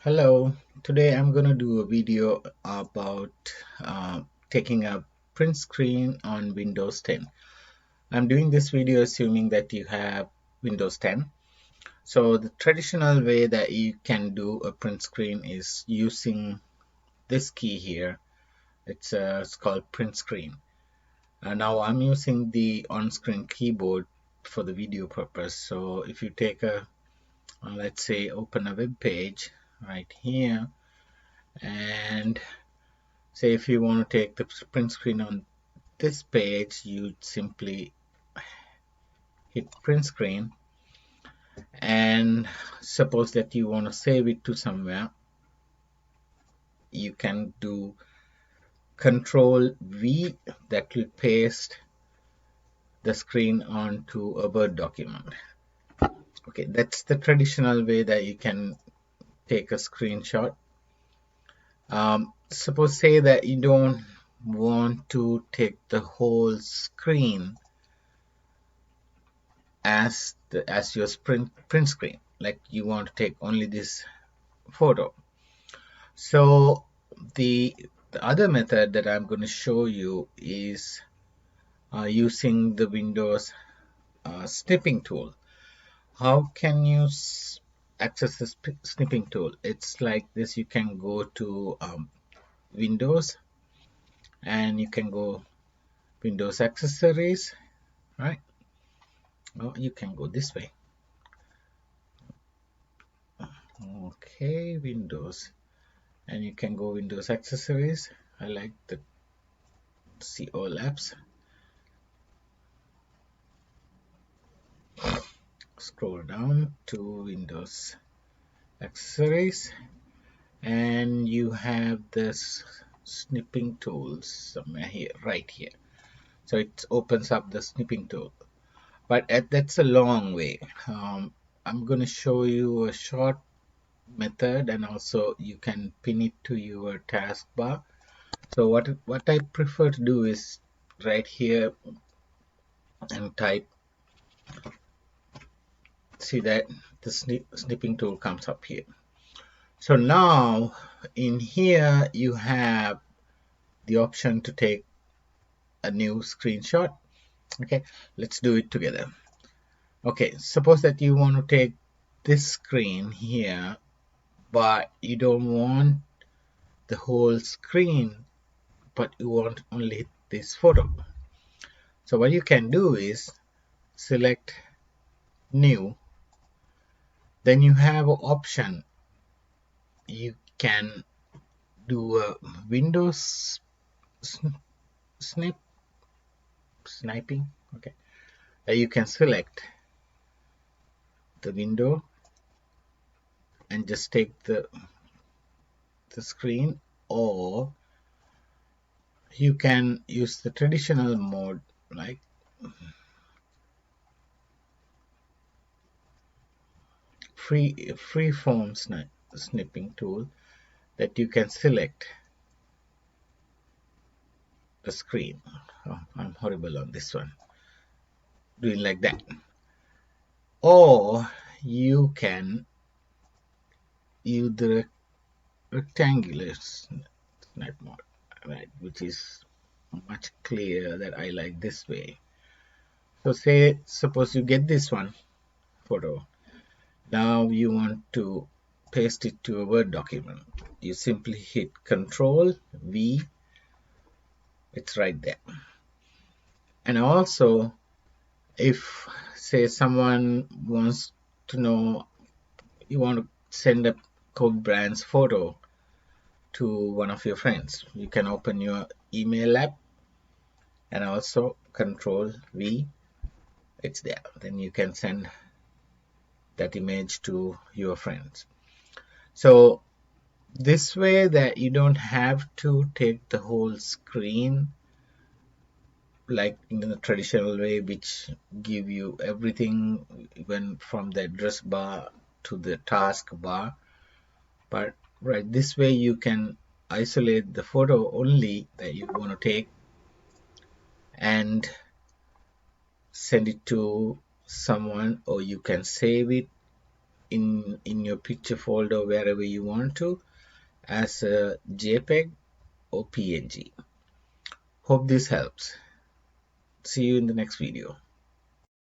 Hello, today I'm going to do a video about uh, taking a print screen on Windows 10. I'm doing this video assuming that you have Windows 10. So the traditional way that you can do a print screen is using this key here. It's called print screen. Now I'm using the on-screen keyboard for the video purpose. So if you take let's say open a web page right here, and say if you want to take the print screen on this page, you simply hit print screen, and suppose that you want to save it to somewhere, you can do Control V, that will paste the screen onto a Word document. Okay, that's the traditional way that you can take a screenshot. Suppose say that you don't want to take the whole screen as your print screen, like you want to take only this photo. So the other method that I'm going to show you is using the Windows snipping tool. How can you access the snipping tool? It's like this. You can go to Windows, and you can go Windows accessories, right? Or you can go this way. Okay, Windows, and you can go Windows accessories. I like the see all apps. Scroll down to Windows accessories, and you have this snipping tools somewhere here, right here. So it opens up the snipping tool, but that's a long way. I'm going to show you a short method, and also you can pin it to your taskbar. So what I prefer to do is right here and type. See that the snipping tool comes up here. So now in here you have the option to take a new screenshot. Okay, let's do it together. Okay, suppose that you want to take this screen here, but you don't want the whole screen, but you want only this photo. So what you can do is select new, then you have an option. You can do a Windows snip sniping. Okay, you can select the window and just take the screen, or you can use the traditional mode like free form snipping tool, that you can select the screen. Oh, I'm horrible on this one, doing like that. Or you can use the rectangular snap mode, right, which is much clearer, that I like this way. So suppose you get this one photo. Now you want to paste it to a Word document. You simply hit Control V. It's right there. And also, if say someone wants to know, you want to send a Coke Brands photo to one of your friends, you can open your email app and also Control V. It's there. Then you can send that image to your friends. So this way that you don't have to take the whole screen like in the traditional way, which give you everything, even from the address bar to the task bar. But right, this way you can isolate the photo only that you want to take and send it to someone, or you can save it in your picture folder wherever you want to, as a JPEG or PNG. Hope this helps. See you in the next video.